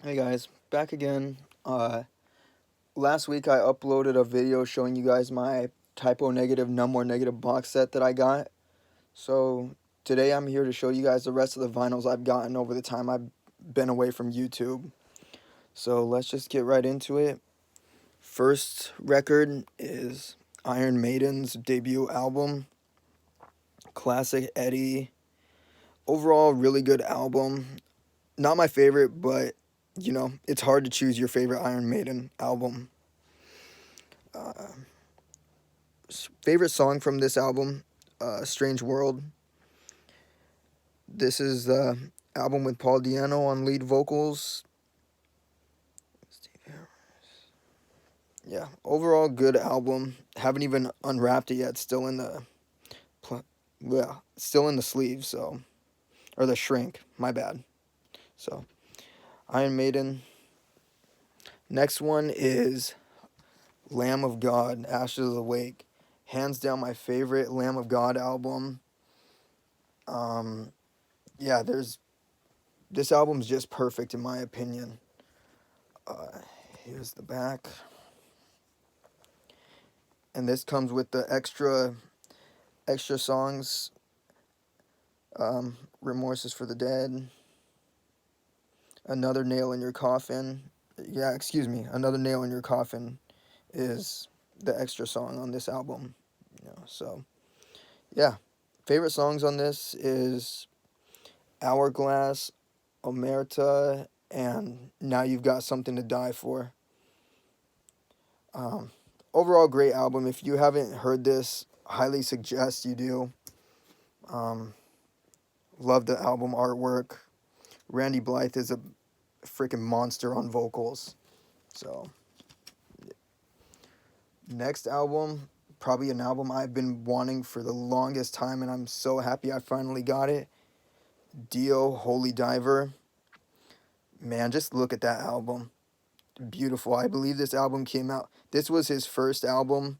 Hey guys, back again. Last week I uploaded a video showing you guys my Typo Negative None More Negative box set that I got. So today I'm here to show you guys the rest of the vinyls I've gotten over the time I've been away from YouTube. So let's just get right into it. First record is Iron Maiden's debut album, Classic Eddie. Overall, really good album. Not my favorite, but it's hard to choose your favorite Iron Maiden album. Uh, Favorite song from this album, Strange World. This is the album with Paul Diano on lead vocals. Yeah, overall good album. Haven't even unwrapped it yet. Still in the, still in the sleeve. So, or the shrink. My bad. So, Iron Maiden. Next one is Lamb of God, Ashes of the Wake. Hands down my favorite Lamb of God album. Um, yeah, this album's just perfect in my opinion. Here's the back. And this comes with the extra songs. Remorse is for the Dead. Another Nail in Your Coffin. Yeah, excuse me. Another Nail in Your Coffin is the extra song on this album. So yeah. Favorite songs on this is Hourglass, Omerta, and Now You've Got Something to Die For. Um, Overall, great album. If you haven't heard this, highly suggest you do. Um, love the album artwork. Randy Blythe is a freaking monster on vocals. So, next album, probably an album I've been wanting for the longest time, and I'm so happy I finally got it. Dio, Holy Diver. Man, just look at that album. Beautiful. I believe this album came out. This was his first album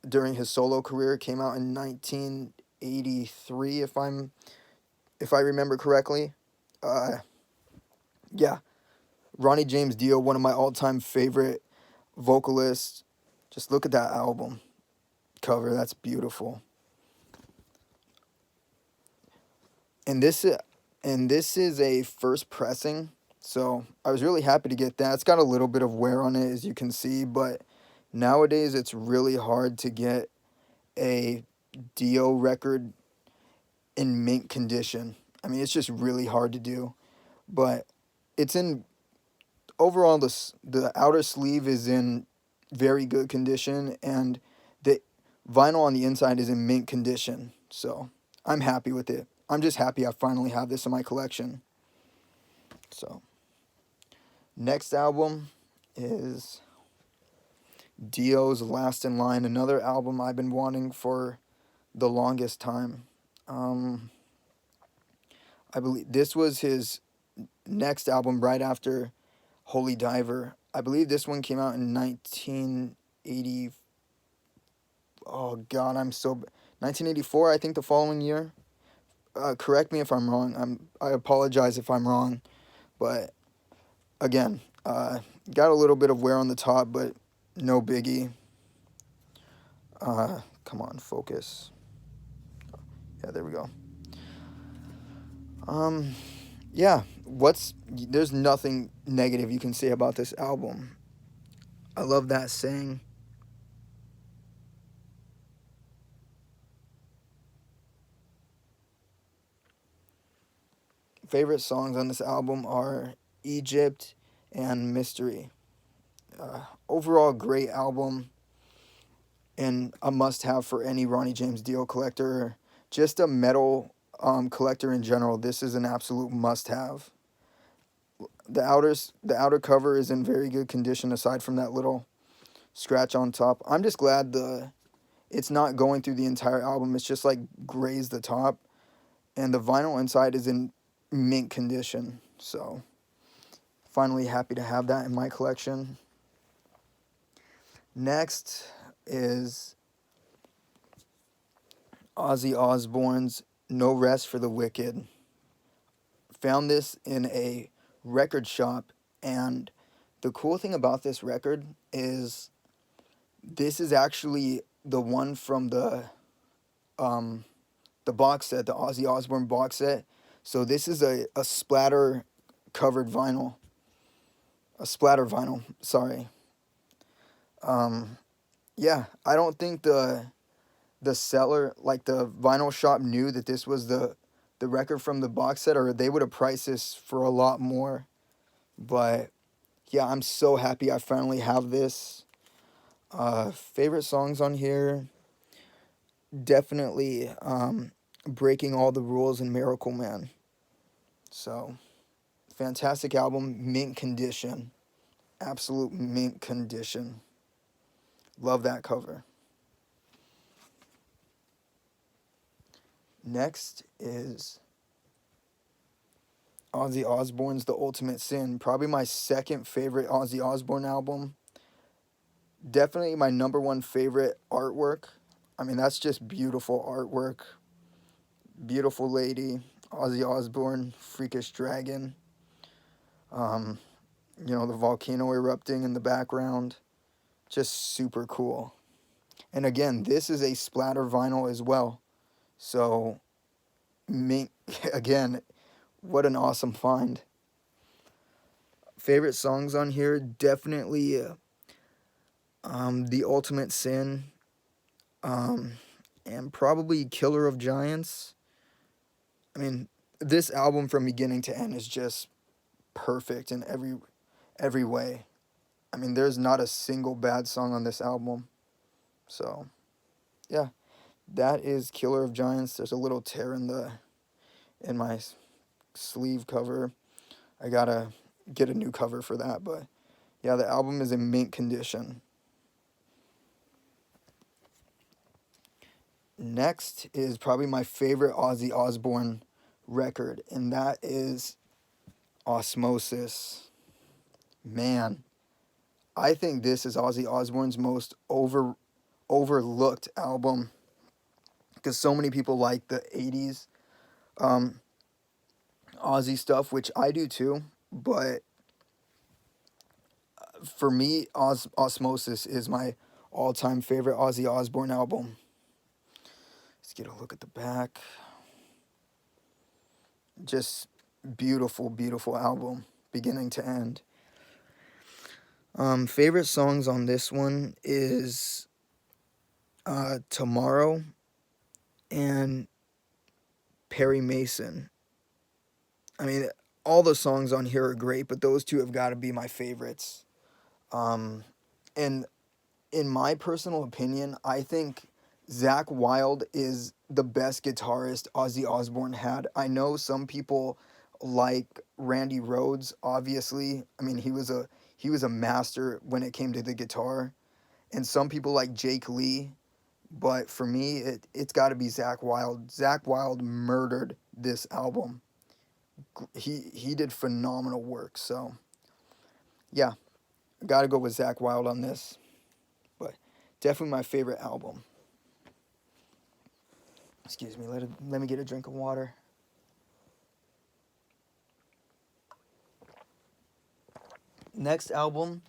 during his solo career. It came out in 1983, if I remember correctly. Uh, yeah, Ronnie James Dio, one of my all-time favorite vocalists. Just look at that album cover. That's beautiful. And this is a first pressing, so I was really happy to get that. It's got a little bit of wear on it, as you can see, but nowadays it's really hard to get a Dio record in mint condition. I mean, it's just really hard to do, but it's in overall the outer sleeve is in very good condition, and the vinyl on the inside is in mint condition. So I'm happy with it. I'm just happy I finally have this in my collection. So next album is Dio's Last in Line, another album I've been wanting for the longest time. Um, I believe this was his next album right after Holy Diver. I believe this one came out in 1980. Oh God, 1984. I think the following year. Correct me if I'm wrong. I apologize if I'm wrong, but again, got a little bit of wear on the top, but no biggie. Come on, focus. Yeah, there we go. Um, yeah. There's nothing negative you can say about this album. I love that saying. Favorite songs on this album are Egypt and Mystery. Overall, great album and a must have for any Ronnie James Dio collector. Just a metal collector in general. This is an absolute must have. The outer cover is in very good condition aside from that little scratch on top. I'm just glad it's not going through the entire album. It's just like grazed the top, and the vinyl inside is in mint condition. So finally happy to have that in my collection. Next is Ozzy Osbourne's No Rest for the Wicked. Found this in a record shop, And the cool thing about this record is this is actually the one from um, the box set, the Ozzy Osbourne box set. So this is a splatter covered vinyl, a splatter vinyl. Sorry. Um, yeah, I don't think the seller, like the vinyl shop, knew that this was the record from the box set, or they would have priced this for a lot more. But yeah, I'm so happy I finally have this. Favorite songs on here, definitely Breaking All the Rules and Miracle Man. So, fantastic album, mint condition. Absolute mint condition. Love that cover. Next is Ozzy Osbourne's The Ultimate Sin. Probably my second favorite Ozzy Osbourne album. Definitely my number one favorite artwork. I mean, that's just beautiful artwork. Beautiful lady, Ozzy Osbourne, freakish dragon. Um, the volcano erupting in the background. Just super cool. And again, this is a splatter vinyl as well. So, me, again, what an awesome find. Favorite songs on here, definitely The Ultimate Sin, um, and probably Killer of Giants. I mean, this album from beginning to end is just perfect in every way. I mean, there's not a single bad song on this album. So, yeah, that is Killer of Giants. There's a little tear in my sleeve cover. I gotta get a new cover for that, but yeah, the album is in mint condition. Next is probably my favorite Ozzy Osbourne record, and that is Osmosis. Man, I think this is Ozzy Osbourne's most overlooked album because so many people like the 80s um, Ozzy stuff, which I do too. But for me, Osmosis is my all-time favorite Ozzy Osbourne album. Let's get a look at the back. Just beautiful, beautiful album, beginning to end. Favorite songs on this one is Tomorrow and Perry Mason. I mean, all the songs on here are great, but those two have got to be my favorites. And in my personal opinion, I think Zakk Wylde is the best guitarist Ozzy Osbourne had. I know some people like Randy Rhoads, obviously. I mean, he was a master when it came to the guitar. And some people like Jake Lee, but for me, it's got to be Zakk Wylde. Zakk Wylde murdered this album. He did phenomenal work. So yeah, got to go with Zakk Wylde on this. But definitely my favorite album. Excuse me. Let me get a drink of water. Next album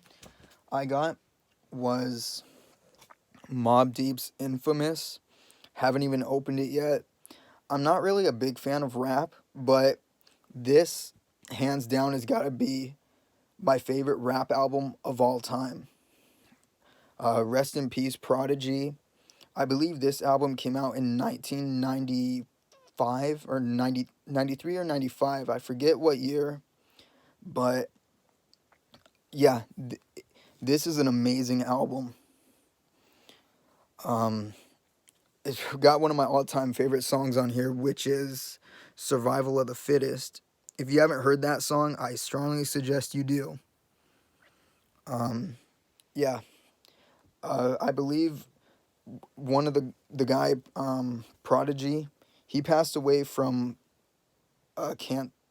I got was Mobb Deep's Infamous. Haven't even opened it yet. I'm not really a big fan of rap, but this, hands down, has got to be my favorite rap album of all time. Rest in peace, Prodigy. I believe this album came out in 1995 or 93 or 95. I forget what year. But yeah, this is an amazing album. It's got one of my all-time favorite songs on here, which is Survival of the Fittest. If you haven't heard that song, I strongly suggest you do. Yeah. I believe one of the guy, Prodigy, he passed away from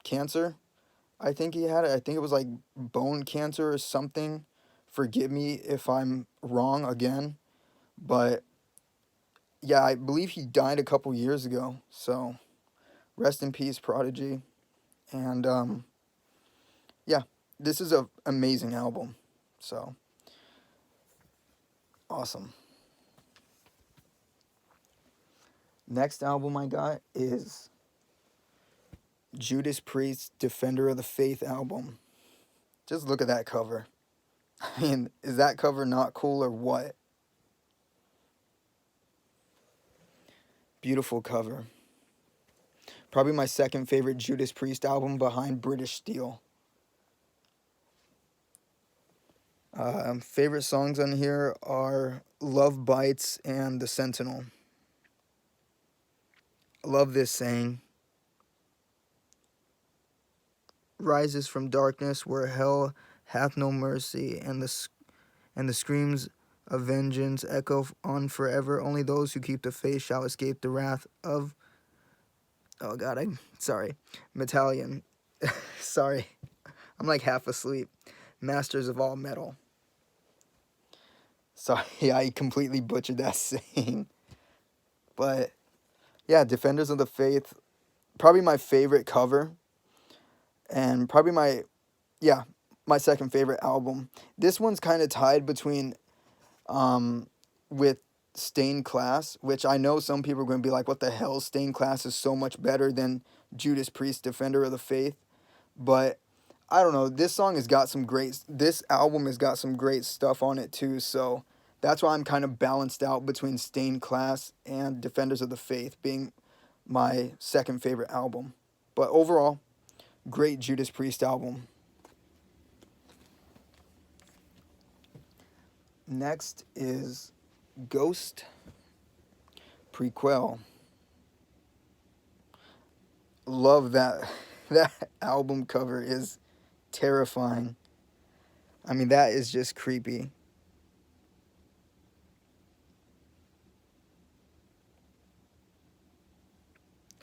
cancer. I think he had it. I think it was like bone cancer or something. Forgive me if I'm wrong again. But yeah, I believe he died a couple years ago. So rest in peace, Prodigy. And yeah, this is a amazing album. So awesome. Next album I got is Judas Priest's Defender of the Faith album. Just look at that cover. I mean, is that cover not cool or what? Beautiful cover. Probably my second favorite Judas Priest album behind British Steel. Favorite songs on here are Love Bites and The Sentinel. I love this saying. Rises from darkness where hell hath no mercy, and the screams of vengeance echo on forever. Only those who keep the faith shall escape the wrath of, oh god, I'm sorry, Metallion. Sorry, I'm like half asleep. Masters of all metal. Sorry, I completely butchered that saying. But yeah, Defenders of the Faith, probably my favorite cover, and probably yeah, my second favorite album. This one's kind of tied between with Stained Class, which I know some people are going to be like, what the hell? Stained Class is so much better than Judas Priest, Defender of the Faith. But I don't know. This album has got some great stuff on it too. So that's why I'm kind of balanced out between Stained Class and Defenders of the Faith being my second favorite album. But overall, great Judas Priest album. Next is Ghost Prequel. Love that. That album cover is terrifying. I mean, that is just creepy.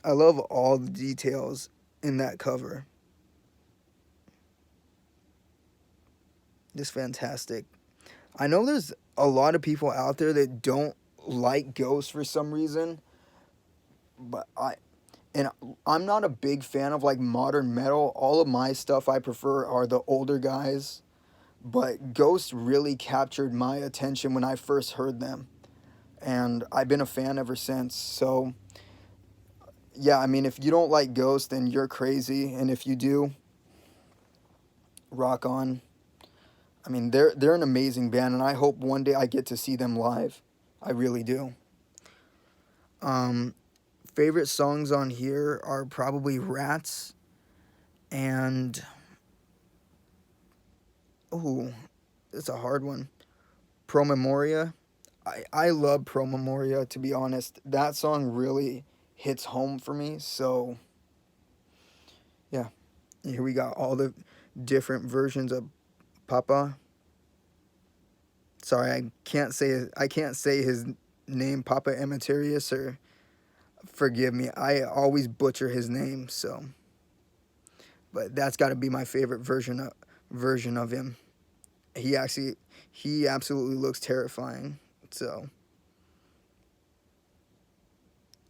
I love all the details in that cover. Just fantastic. I know there's a lot of people out there that don't like Ghost for some reason, but I'm not a big fan of like modern metal. All of my stuff I prefer are the older guys, but Ghost really captured my attention when I first heard them, and I've been a fan ever since. So, yeah, I mean, if you don't like Ghost, then you're crazy, and if you do, rock on. I mean, they're an amazing band, and I hope one day I get to see them live. I really do. Um, Favorite songs on here are probably Rats and oh, it's a hard one. Pro Memoria. I love Pro Memoria, to be honest. That song really hits home for me. So yeah, here we got all the different versions of Papa. Sorry, I can't say his name, Papa Ematerius, or forgive me. I always butcher his name, so but that's got to be my favorite version of him. He absolutely looks terrifying. So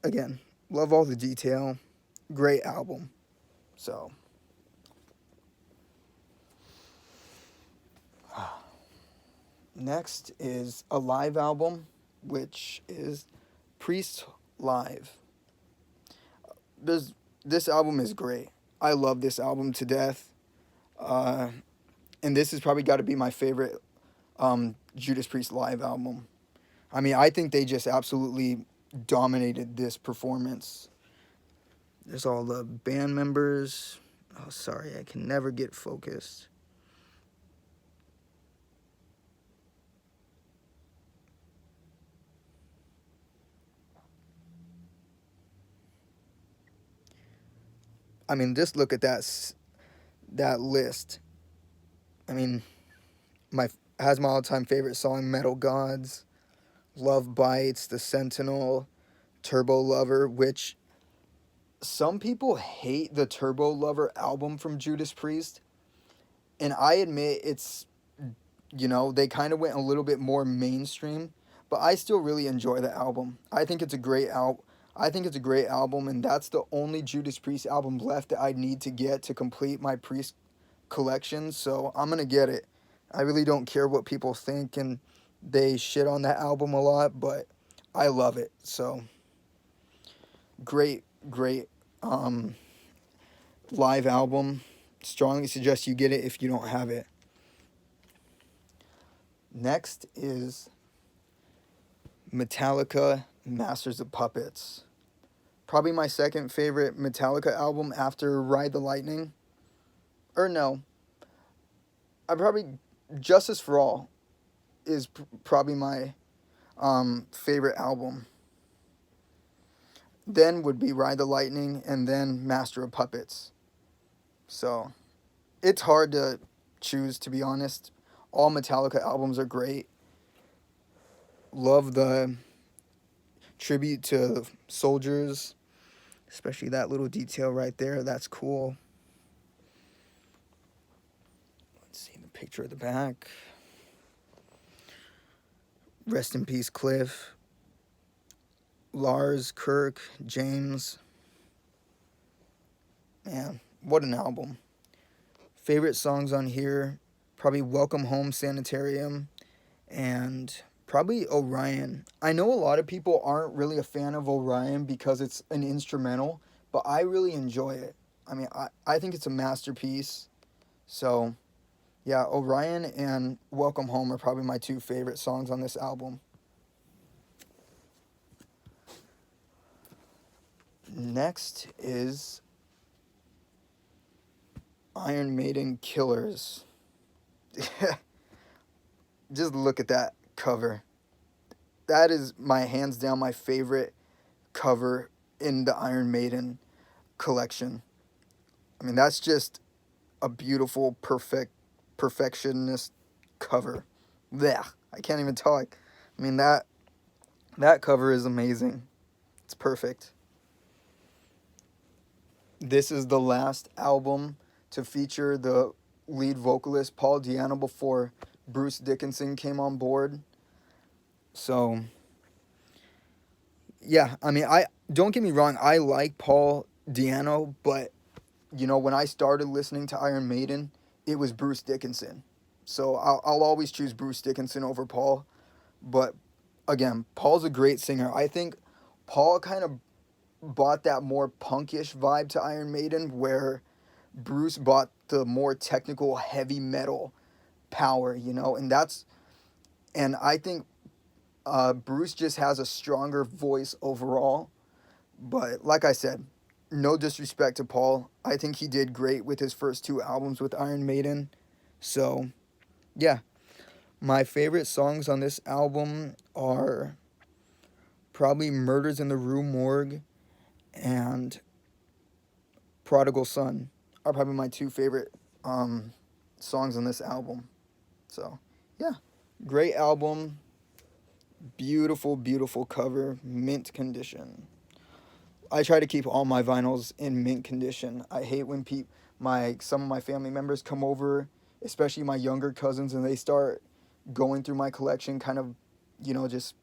again, love all the detail. Great album. So next is a live album, which is Priest Live. There's This album is great. I love this album to death. Uh, and this has probably got to be my favorite Judas Priest live album. I mean, I think they just absolutely dominated this performance. There's all the band members. Oh, sorry, I can never get focused. I mean, just look at that list. I mean, my has my all-time favorite song, Metal Gods, Love Bites, The Sentinel, Turbo Lover, which some people hate the Turbo Lover album from Judas Priest, and I admit they kind of went a little bit more mainstream, but I still really enjoy the album. I think it's a great album, and that's the only Judas Priest album left that I need to get to complete my Priest collection, so I'm gonna get it. I really don't care what people think, and they shit on that album a lot, but I love it. So great, great um, live album. Strongly suggest you get it if you don't have it. Next is Metallica Masters of Puppets. Probably my second favorite Metallica album after Ride the Lightning. Or no, I probably Justice for All is probably my favorite album. Then would be Ride the Lightning, and then Master of Puppets. So it's hard to choose, to be honest. All Metallica albums are great. Love the tribute to the soldiers, especially that little detail right there. That's cool. Let's see the picture at the back. Rest in peace, Cliff. Lars, Kirk, James. Man, what an album. Favorite songs on here, probably Welcome Home Sanitarium and probably Orion. I know a lot of people aren't really a fan of Orion because it's an instrumental, but I really enjoy it. I mean, I think it's a masterpiece. So, yeah, Orion and Welcome Home are probably my two favorite songs on this album. Next is Iron Maiden Killers. Just look at that cover. That is my hands down my favorite cover in the Iron Maiden collection. I mean, that's just a beautiful, perfectionist cover. Blech, I can't even talk. I mean, that cover is amazing. It's perfect. This is the last album to feature the lead vocalist Paul Di'Anno before Bruce Dickinson came on board. So, yeah, I mean, I don't get me wrong, I like Paul Di'Anno, but when I started listening to Iron Maiden, it was Bruce Dickinson. So I'll always choose Bruce Dickinson over Paul. But again, Paul's a great singer. I think Paul kind of brought that more punkish vibe to Iron Maiden, where Bruce brought the more technical heavy metal power, and I think Bruce just has a stronger voice overall. But like I said, no disrespect to Paul. I think he did great with his first two albums with Iron Maiden. So, yeah. My favorite songs on this album are probably Murders in the Rue Morgue and Prodigal Son are probably my two favorite songs on this album. So, yeah. Great album. Beautiful, beautiful cover. Mint condition. I try to keep all my vinyls in mint condition. I hate when some of my family members come over, especially my younger cousins, and they start going through my collection, kind of, just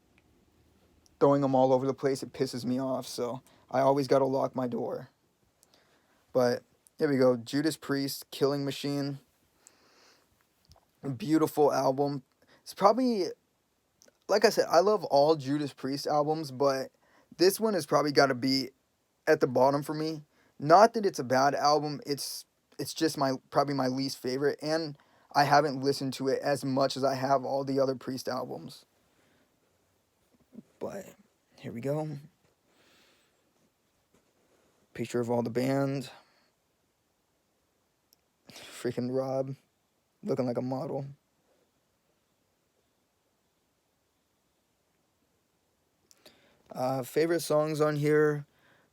throwing them all over the place. It pisses me off, so I always got to lock my door. But here we go. Judas Priest, Killing Machine. Beautiful album. It's probably, like I said, I love all Judas Priest albums, but this one has probably got to be at the bottom for me. Not that it's a bad album, it's just probably my least favorite, and I haven't listened to it as much as I have all the other Priest albums. But here we go. Picture of all the band. Freaking Rob, looking like a model. Favorite songs on here,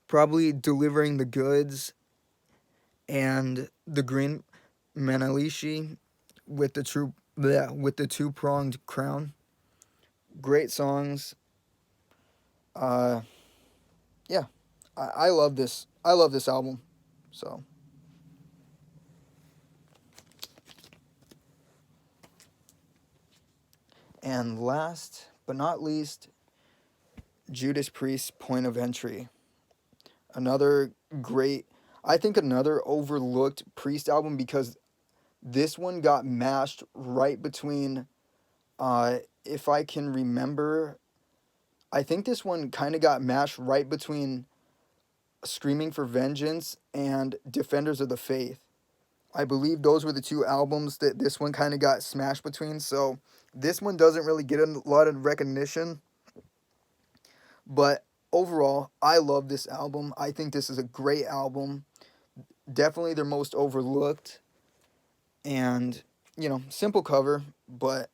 probably Delivering the Goods and The Green Manalishi with the two-pronged crown. Great songs. Yeah, I love this. I love this album. So. And last but not least, Judas Priest's Point of Entry. Another great, I think another overlooked Priest album because This one got mashed right between, if I can remember, I think this one kind of got mashed right between Screaming for Vengeance and Defenders of the Faith. I believe those were the two albums that this one kind of got smashed between. So this one doesn't really get a lot of recognition, but overall, I love this album. I think this is a great album. Definitely their most overlooked, and simple cover, but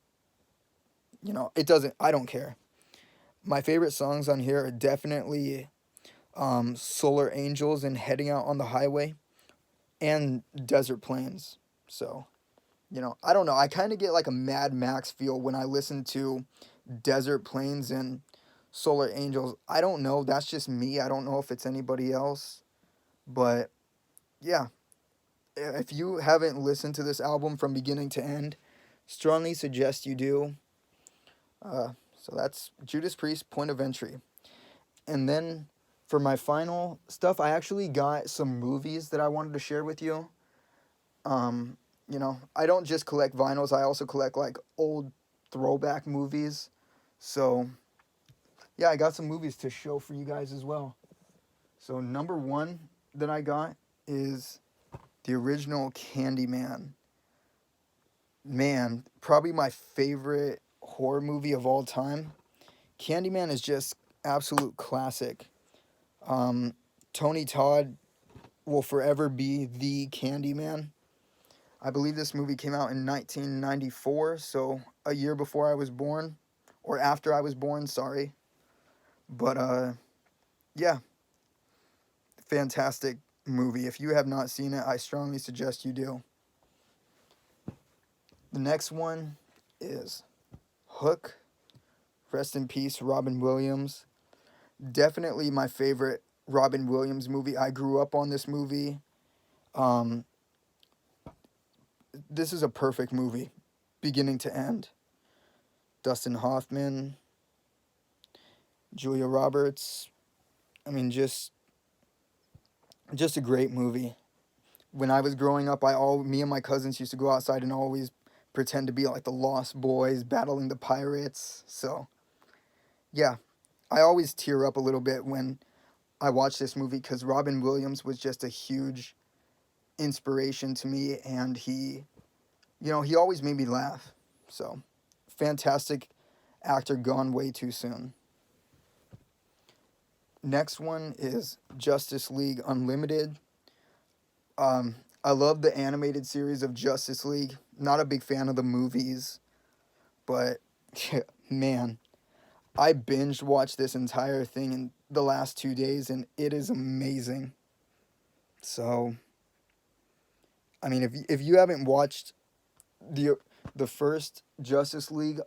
it doesn't. I don't care. My favorite songs on here are definitely Solar Angels and Heading Out on the Highway and Desert Plains. So, I don't know. I kind of get like a Mad Max feel when I listen to Desert Plains and Solar Angels. I don't know. That's just me. I don't know if it's anybody else. But yeah, if you haven't listened to this album from beginning to end, strongly suggest you do. So that's Judas Priest, Point of Entry. And then for my final stuff, I actually got some movies that I wanted to share with you. I don't just collect vinyls, I also collect like old throwback movies. So, yeah, I got some movies to show for you guys as well. So, number one that I got is the original Candyman. Man, probably my favorite horror movie of all time. Candyman is just absolute classic. Um, Tony Todd will forever be the Candyman. I believe this movie came out in 1994, so a year before I was born, or after I was born, sorry. But yeah, fantastic movie. If you have not seen it, I strongly suggest you do. The next one is Hook. Rest in peace, Robin Williams. Definitely my favorite Robin Williams movie. I grew up on this movie. Um, this is a perfect movie, beginning to end. Dustin Hoffman, Julia Roberts. I mean, just a great movie. When I was growing up, me and my cousins used to go outside and always pretend to be like the Lost Boys battling the pirates. So, yeah, I always tear up a little bit when I watch this movie because Robin Williams was just a huge inspiration to me, and he always made me laugh. So, fantastic actor gone way too soon. Next one is Justice League Unlimited. I love the animated series of Justice League. Not a big fan of the movies, but man, I binged watched this entire thing in the last 2 days, and it is amazing. So, I mean, if you haven't watched the the first Justice League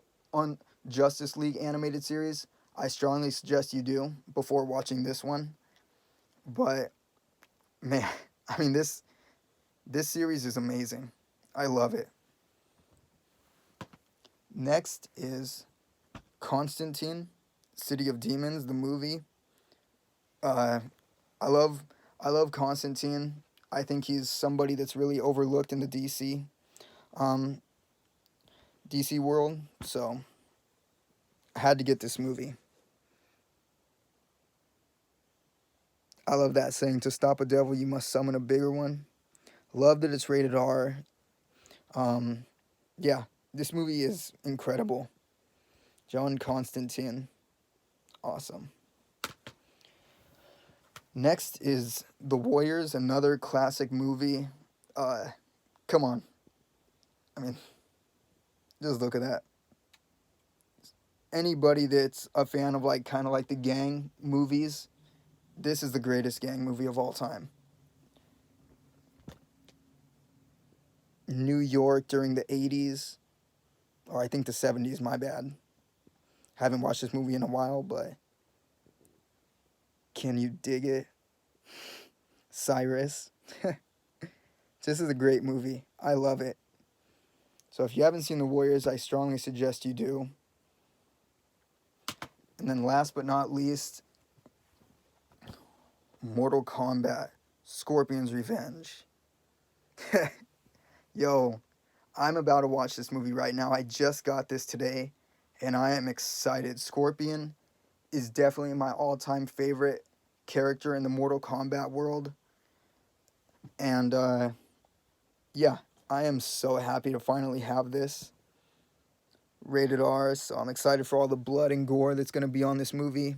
animated series, I strongly suggest you do before watching this one. But man, I mean this series is amazing. I love it. Next is Constantine, City of Demons, the movie. Uh, I love I love Constantine. I think he's somebody that's really overlooked in the um, DC world. So I had to get this movie. I love that saying: "To stop a devil, you must summon a bigger one." Love that it's rated R. Um, yeah, this movie is incredible. John Constantine, awesome. Next is The Warriors, another classic movie. Uh, Come on. I mean, just look at that. Anybody that's a fan of like kind of like the gang movies, this is the greatest gang movie of all time. New York during the 80s, or I think the 70s, my bad. Haven't watched this movie in a while, but can you dig it? Cyrus. This is a great movie. I love it. So if you haven't seen The Warriors, I strongly suggest you do. And then last but not least, Mortal Kombat, Scorpion's Revenge. Yo, I'm about to watch this movie right now. I just got this today, and I am excited. Scorpion is definitely my all-time favorite character in the Mortal Kombat world, and yeah, I am so happy to finally have this rated R. So I'm excited for all the blood and gore that's going to be on this movie.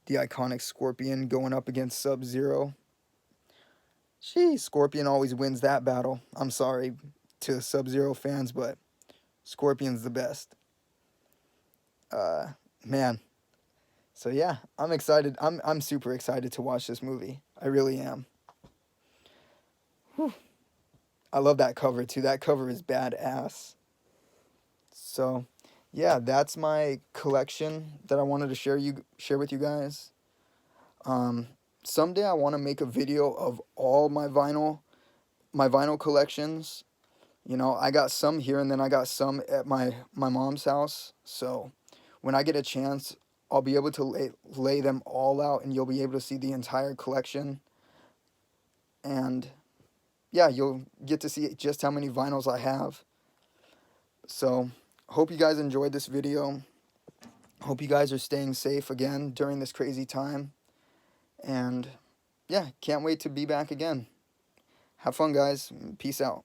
The iconic Scorpion going up against Sub-Zero. Gee, Scorpion always wins that battle. I'm sorry to Sub-Zero fans, but Scorpion's the best. Man. So yeah, I'm excited. I'm super excited to watch this movie. I really am. Whew. I love that cover too. That cover is badass. So, yeah, that's my collection that I wanted to share with you guys. Um, Someday I want to make a video of all my vinyl collections. You know, I got some here and then I got some at my mom's house. So, when I get a chance, I'll be able to lay them all out and you'll be able to see the entire collection. And yeah, you'll get to see just how many vinyls I have. So, hope you guys enjoyed this video. Hope you guys are staying safe again during this crazy time. And yeah, can't wait to be back again. Have fun, guys. Peace out.